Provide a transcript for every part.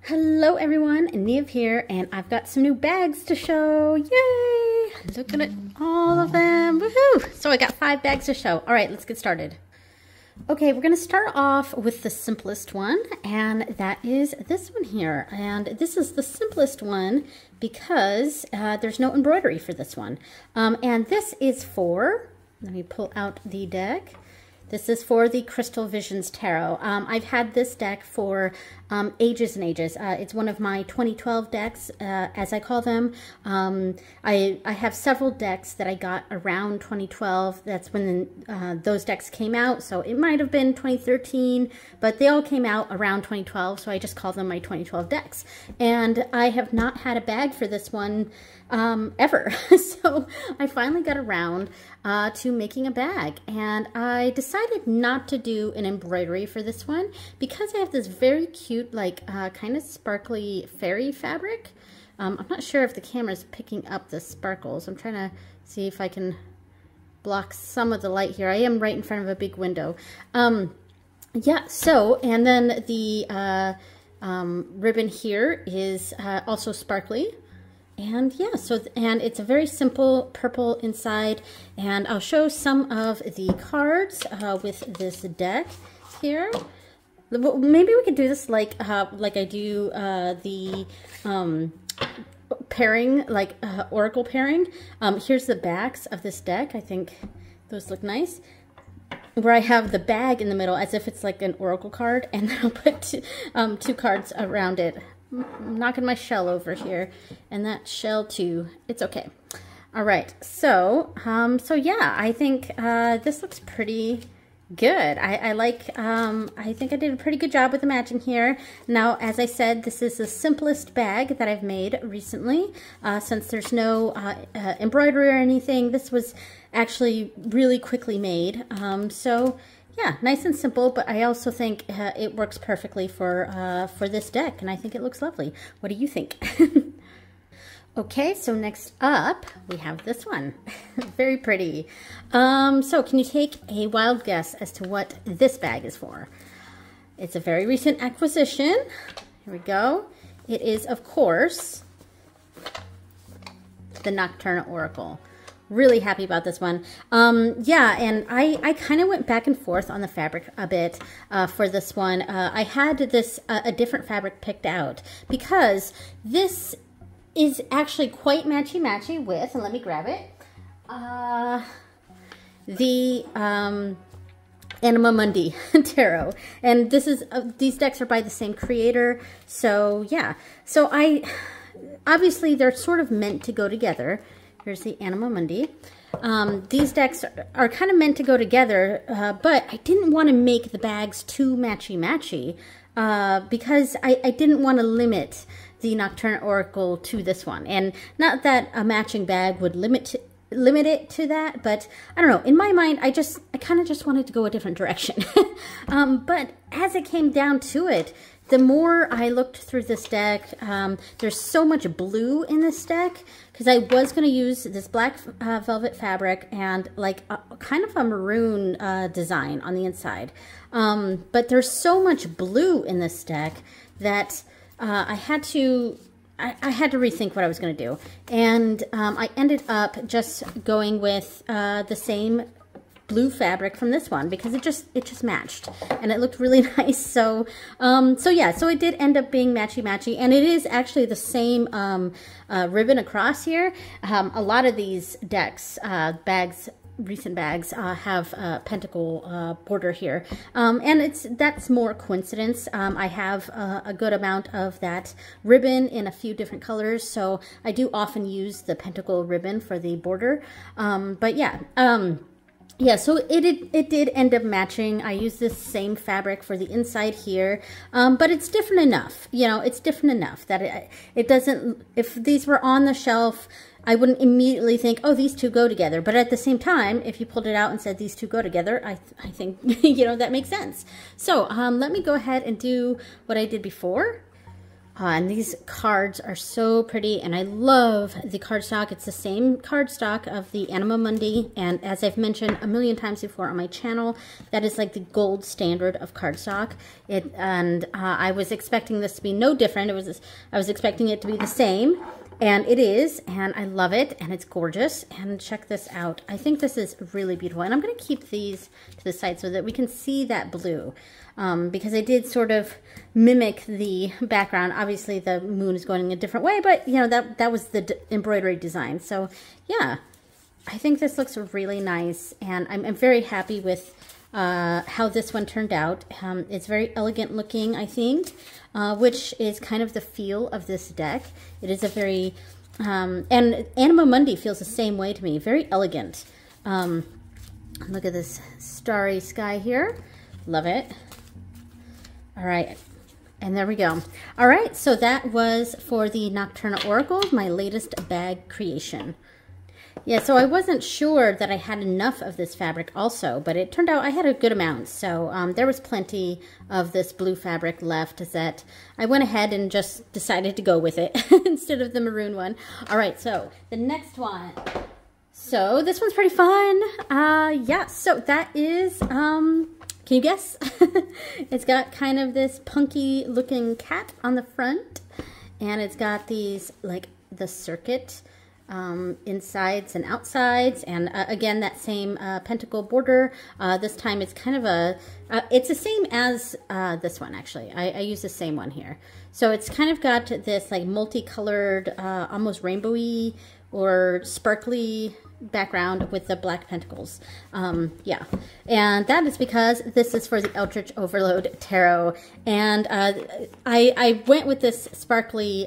Hello everyone, Neve here, and I've got some new bags to show. Yay! Look at all of them. Woohoo! So I got 5 bags to show. All right, let's get started. Okay, we're going to start off with the simplest one, and that is this one here. And this is the simplest one because there's no embroidery for this one. And this is for, let me pull out the deck. This is for the Crystal Visions Tarot. I've had this deck for ages and ages. It's one of my 2012 decks, as I call them. I have several decks that I got around 2012. That's when those decks came out. So it might have been 2013, but they all came out around 2012. So I just call them my 2012 decks. And I have not had a bag for this one ever. So I finally got around to making a bag, and I decided not to do an embroidery for this one because I have this very cute, like kind of sparkly fairy fabric. I'm not sure if the camera's picking up the sparkles. I'm trying to see if I can block some of the light here. I am right in front of a big window. Yeah, so, and then the ribbon here is also sparkly. And yeah, so, and it's a very simple purple inside, and I'll show some of the cards with this deck here. Maybe we could do this like I do the pairing, like oracle pairing. Here's the backs of this deck. I think those look nice, where I have the bag in the middle as if it's like an oracle card, and then I'll put two cards around it. I'm knocking my shell over here, and that shell too. It's okay. All right, so yeah, I think this looks pretty good. I like. I think I did a pretty good job with the matching here. Now, as I said, this is the simplest bag that I've made recently. Since there's no embroidery or anything, this was actually really quickly made. So. Yeah, nice and simple, but I also think it works perfectly for this deck, and I think it looks lovely. What do you think? Okay, so next up, we have this one. Very pretty. So can you take a wild guess as to what this bag is for? It's a very recent acquisition. Here we go. It is, of course, the Nocturnal Oracle. Really happy about this one. Yeah, and I kind of went back and forth on the fabric a bit for this one. I had this a different fabric picked out because this is actually quite matchy-matchy with, and let me grab it, the Anima Mundi Tarot. And this is these decks are by the same creator, so yeah. So obviously they're sort of meant to go together. Here's the Anima Mundi. These decks are kind of meant to go together, but I didn't want to make the bags too matchy-matchy because I didn't want to limit the Nocturnal Oracle to this one. And not that a matching bag would limit it to that, but I don't know. In my mind, I kind of just wanted to go a different direction. But as it came down to it, the more I looked through this deck, there's so much blue in this deck because I was going to use this black velvet fabric and like kind of a maroon design on the inside. But there's so much blue in this deck that I had to rethink what I was going to do. And I ended up just going with the same blue fabric from this one because it just matched and it looked really nice. So yeah, so it did end up being matchy-matchy, and it is actually the same ribbon across here. A lot of these decks, recent bags have a pentacle border here, and that's more coincidence. I have a good amount of that ribbon in a few different colors, so I do often use the pentacle ribbon for the border. But yeah. Yeah, so it did end up matching. I used this same fabric for the inside here, but it's different enough. You know, it's different enough that it doesn't, if these were on the shelf, I wouldn't immediately think, oh, these two go together. But at the same time, if you pulled it out and said these two go together, I think, you know, that makes sense. So let me go ahead and do what I did before. And these cards are so pretty, and I love the cardstock. It's the same cardstock of the Anima Mundi, and as I've mentioned a million times before on my channel, that is like the gold standard of cardstock. I was expecting this to be no different. I was expecting it to be the same, and it is, and I love it, and it's gorgeous. And check this out. I think this is really beautiful, and I'm going to keep these to the side so that we can see that blue. Because I did sort of mimic the background. Obviously the moon is going a different way, but you know, that was the embroidery design. So yeah, I think this looks really nice, and I'm very happy with how this one turned out. It's very elegant looking, I think, which is kind of the feel of this deck. It is a very, and Anima Mundi feels the same way to me, very elegant. Look at this starry sky here, love it. All right, and there we go. All right, so that was for the Nocturna Oracle, my latest bag creation. Yeah, so I wasn't sure that I had enough of this fabric also, but it turned out I had a good amount. So there was plenty of this blue fabric left that I went ahead and just decided to go with it instead of the maroon one. All right, so the next one. So this one's pretty fun. Yeah, so that is... can you guess? It's got kind of this punky looking cat on the front, and it's got these, like, the circuit insides and outsides, and again, that same pentacle border. This time it's kind of it's the same as this one, actually. I use the same one here. So it's kind of got this, like, multicolored, almost rainbowy or sparkly background with the black pentacles. Yeah, and that is because this is for the Eldritch Overload Tarot, and I went with this sparkly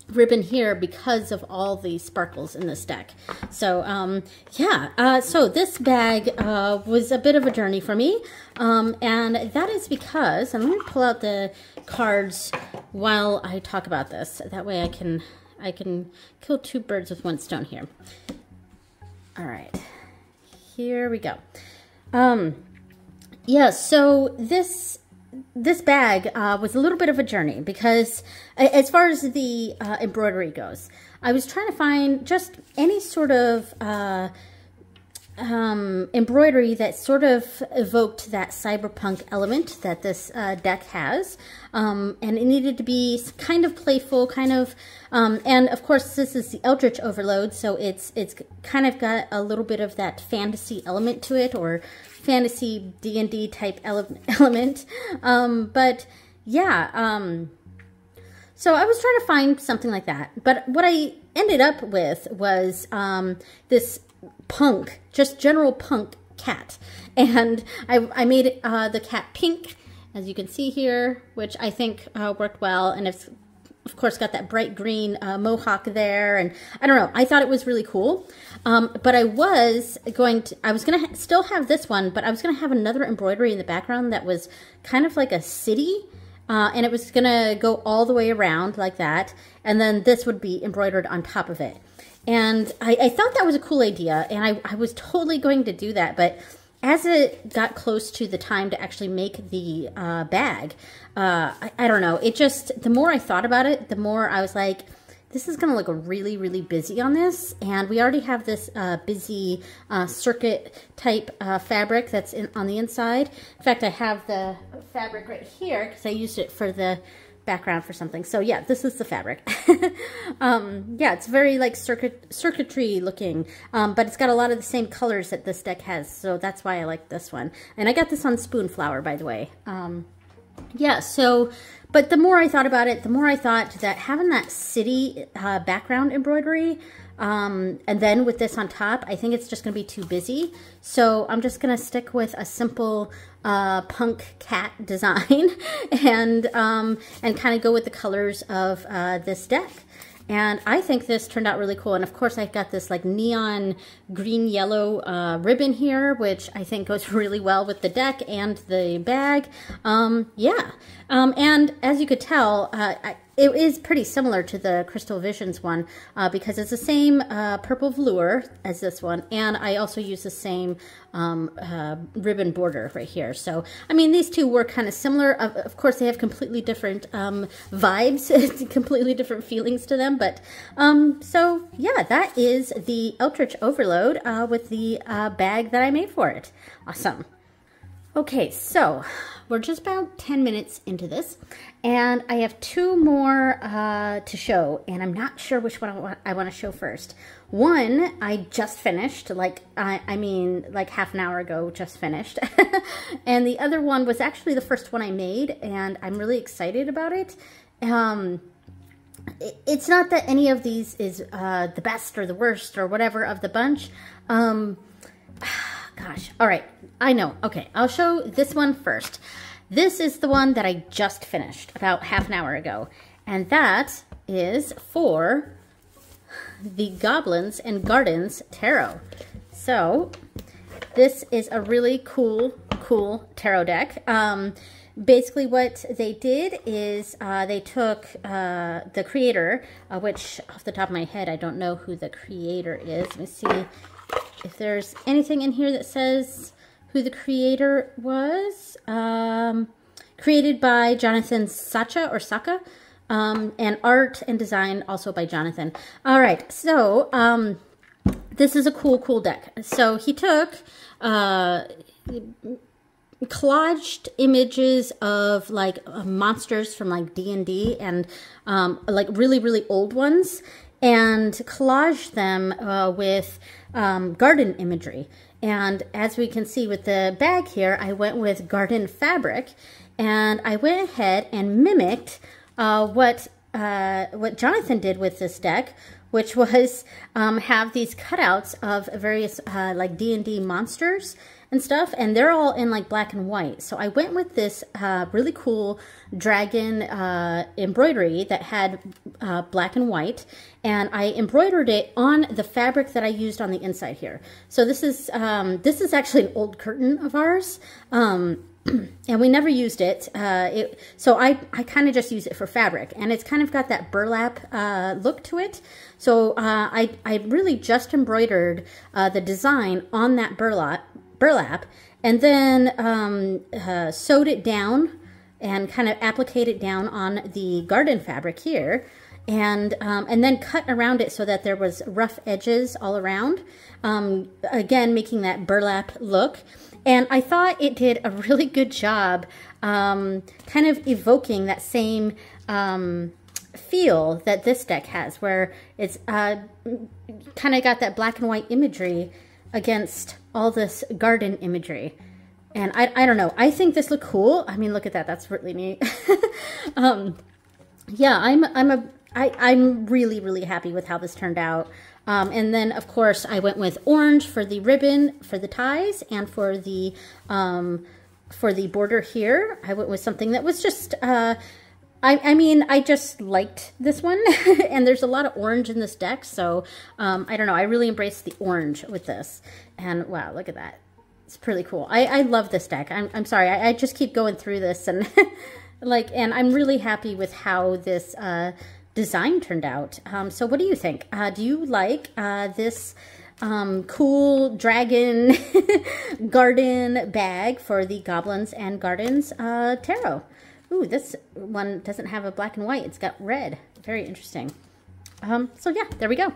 ribbon here because of all the sparkles in this deck. So yeah, so this bag was a bit of a journey for me, and that is because, and let me pull out the cards while I talk about this, that way I can kill two birds with one stone here. All right, here we go. Yeah, so this bag was a little bit of a journey because as far as the embroidery goes, I was trying to find just any sort of embroidery that sort of evoked that cyberpunk element that this deck has, and it needed to be kind of playful, kind of, and of course this is the Eldritch Overload, so it's kind of got a little bit of that fantasy element to it, or fantasy D&D type element, but yeah, so I was trying to find something like that, but what I ended up with was this punk, just general punk cat, and I made the cat pink, as you can see here, which I think worked well, and it's of course got that bright green mohawk there, and I don't know, I thought it was really cool. But I was gonna still have this one, but I was gonna have another embroidery in the background that was kind of like a city, and it was gonna go all the way around like that, and then this would be embroidered on top of it. And I thought that was a cool idea, and I was totally going to do that, but as it got close to the time to actually make the bag, I don't know, it just, the more I thought about it, the more I was like, this is going to look really, really busy on this, and we already have this busy circuit type fabric that's on the inside. In fact, I have the fabric right here because I used it for the background for something. So yeah, this is the fabric. Yeah, it's very like circuitry looking, but it's got a lot of the same colors that this deck has, so that's why I like this one. And I got this on Spoonflower, by the way. Yeah, so, but the more I thought about it, the more I thought that having that city background embroidery, and then with this on top, I think it's just going to be too busy. So I'm just going to stick with a simple punk cat design and kind of go with the colors of this deck. And I think this turned out really cool. And of course, I've got this like neon green yellow ribbon here, which I think goes really well with the deck and the bag. Yeah. And as you could tell, it is pretty similar to the Crystal Visions one because it's the same purple velour as this one, and I also use the same ribbon border right here. So, I mean, these two were kind of similar. Of course, they have completely different vibes, completely different feelings to them. But, so, yeah, that is the Eldritch Overload with the bag that I made for it. Awesome. Okay, so we're just about 10 minutes into this, and I have two more to show, and I'm not sure which one I want to show first. One, I just finished, like, I mean, like half an hour ago, just finished. And the other one was actually the first one I made, and I'm really excited about it. It's not that any of these is the best or the worst or whatever of the bunch. Gosh, all right, I know. Okay, I'll show this one first. This is the one that I just finished about half an hour ago, and that is for the Goblins and Gardens Tarot. So this is a really cool tarot deck. Basically what they did is they took the creator, which off the top of my head, I don't know who the creator is. Let me see if there's anything in here that says who the creator was. Created by Jonathan Sacha or Saka, and art and design also by Jonathan. All right, so this is a cool deck. So he took collaged images of like monsters from like D&D and like really old ones, and collaged them with garden imagery. And as we can see with the bag here, I went with garden fabric, and I went ahead and mimicked what Jonathan did with this deck, which was have these cutouts of various like D&D monsters and stuff, and they're all in like black and white. So I went with this really cool dragon embroidery that had black and white, and I embroidered it on the fabric that I used on the inside here. So this is actually an old curtain of ours, and we never used it. So I kind of just use it for fabric, and it's kind of got that burlap look to it. So I really just embroidered the design on that burlap, and then sewed it down and kind of appliqued it down on the garden fabric here, and then cut around it so that there was rough edges all around, again making that burlap look. And I thought it did a really good job kind of evoking that same feel that this deck has, where it's kind of got that black and white imagery against all this garden imagery. And I don't know, I think this looked cool. I mean, look at that, that's really neat. Yeah, I'm really happy with how this turned out. And then of course I went with orange for the ribbon, for the ties, and for the border here. I went with something that was just, I mean, I just liked this one. And there's a lot of orange in this deck, so I don't know, I really embraced the orange with this. And wow, look at that. It's pretty cool. I love this deck. I'm sorry, I just keep going through this, and like, and I'm really happy with how this design turned out. So what do you think? Do you like this cool dragon garden bag for the Goblins and Gardens tarot? Ooh, this one doesn't have a black and white. It's got red. Very interesting. So yeah, there we go.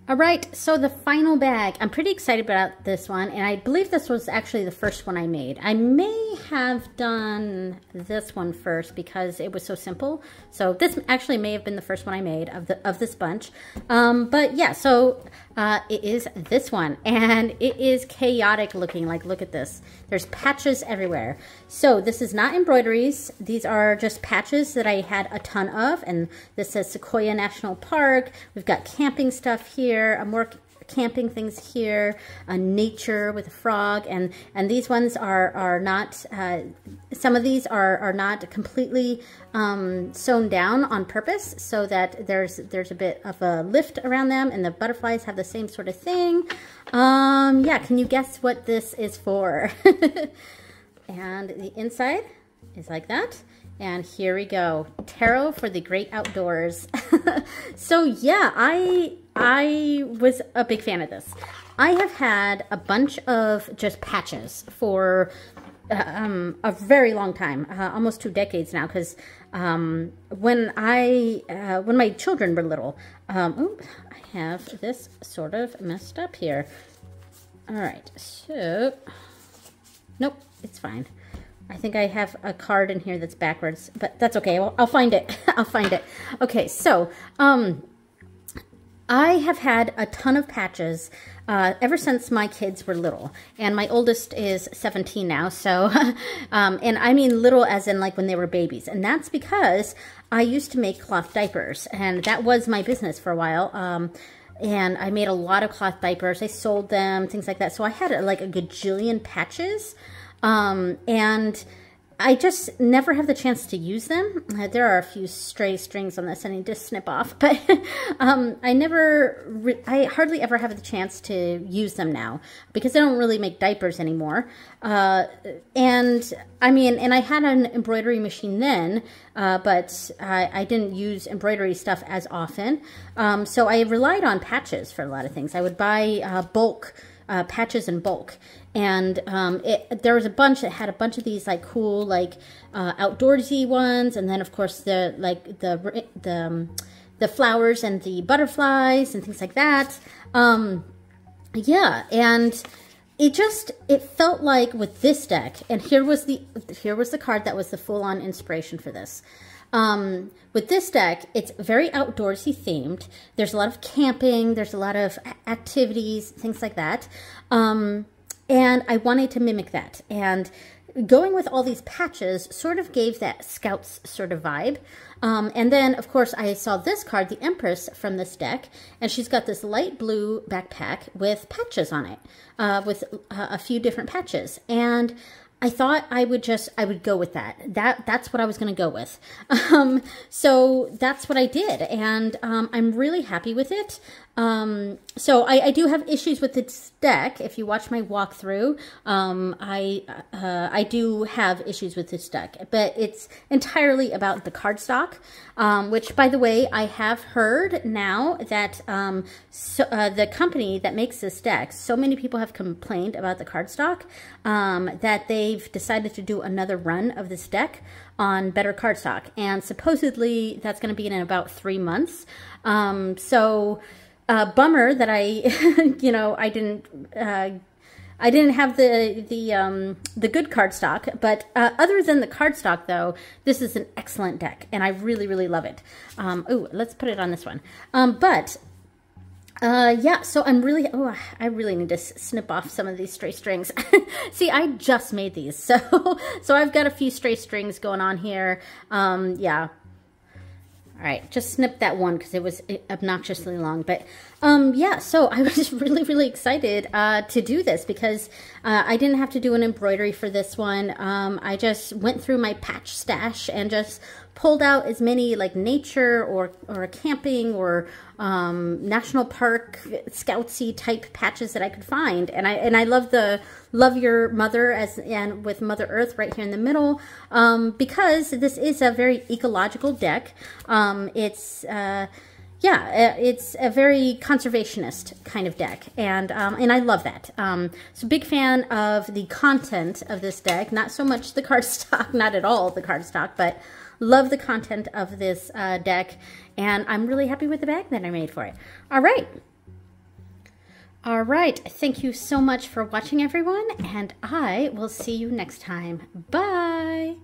All right, so the final bag. I'm pretty excited about this one, and I believe this was actually the first one I made. I may have done this one first because it was so simple. So this actually may have been the first one I made of this bunch. But yeah, so it is this one, and it is chaotic looking. Like, look at this. There's patches everywhere. So this is not embroideries. These are just patches that I had a ton of, and this says Sequoia National Park. We've got camping stuff here. More camping things here, nature with a frog, and these ones are not, some of these are not completely sewn down on purpose, so that there's a bit of a lift around them, and the butterflies have the same sort of thing. Yeah, can you guess what this is for? And the inside is like that. And here we go. Tarot for the great outdoors. So yeah, I was a big fan of this. I have had a bunch of just patches for a very long time, almost 2 decades now, because when my children were little, oops, I have this sort of messed up here. All right, so, nope, it's fine. I think I have a card in here that's backwards, but that's okay. I'll find it. I'll find it. Okay, so I have had a ton of patches ever since my kids were little, and my oldest is 17 now. So, and I mean little as in like when they were babies, and that's because I used to make cloth diapers, and that was my business for a while. And I made a lot of cloth diapers. I sold them, things like that. So I had like a gajillion patches. And I just never have the chance to use them. There are a few stray strings on this I need to snip off, but I hardly ever have the chance to use them now because I don't really make diapers anymore. And I mean, and I had an embroidery machine then, but I didn't use embroidery stuff as often. So I relied on patches for a lot of things. I would buy bulk patches in bulk. And there was a bunch that had a bunch of these like cool like outdoorsy ones, and then of course the flowers and the butterflies and things like that. Yeah, and it felt like with this deck, and here was the card that was the full-on inspiration for this. With this deck, it's very outdoorsy themed. There's a lot of camping, there's a lot of activities, things like that. And I wanted to mimic that. And going with all these patches sort of gave that Scouts sort of vibe. And then, of course, I saw this card, the Empress, from this deck. And she's got this light blue backpack with patches on it, with a few different patches. And I thought I would go with that. That's what I was going to go with. So that's what I did. And I'm really happy with it. So I do have issues with this deck. If you watch my walkthrough, I do have issues with this deck, but it's entirely about the cardstock, which, by the way, I have heard now that the company that makes this deck, so many people have complained about the cardstock, that they've decided to do another run of this deck on better cardstock, and supposedly that's going to be in about 3 months. Bummer that I didn't have the good cardstock, but other than the cardstock, though, this is an excellent deck, and I really, really love it. Oh, let's put it on this one. Yeah, so I really need to snip off some of these stray strings. See, I just made these, so I've got a few stray strings going on here. Yeah. All right, just snip that one because it was obnoxiously long. But yeah, so I was really, really excited to do this because I didn't have to do an embroidery for this one. I just went through my patch stash and just pulled out as many like nature or camping or national park scoutsy type patches that I could find, and I love the Love Your Mother and with Mother Earth right here in the middle, because this is a very ecological deck. It's a very conservationist kind of deck, and I love that. So big fan of the content of this deck, not so much the cardstock, not at all the cardstock, but love the content of this deck, and I'm really happy with the bag that I made for it. All right. All right. Thank you so much for watching, everyone, and I will see you next time. Bye.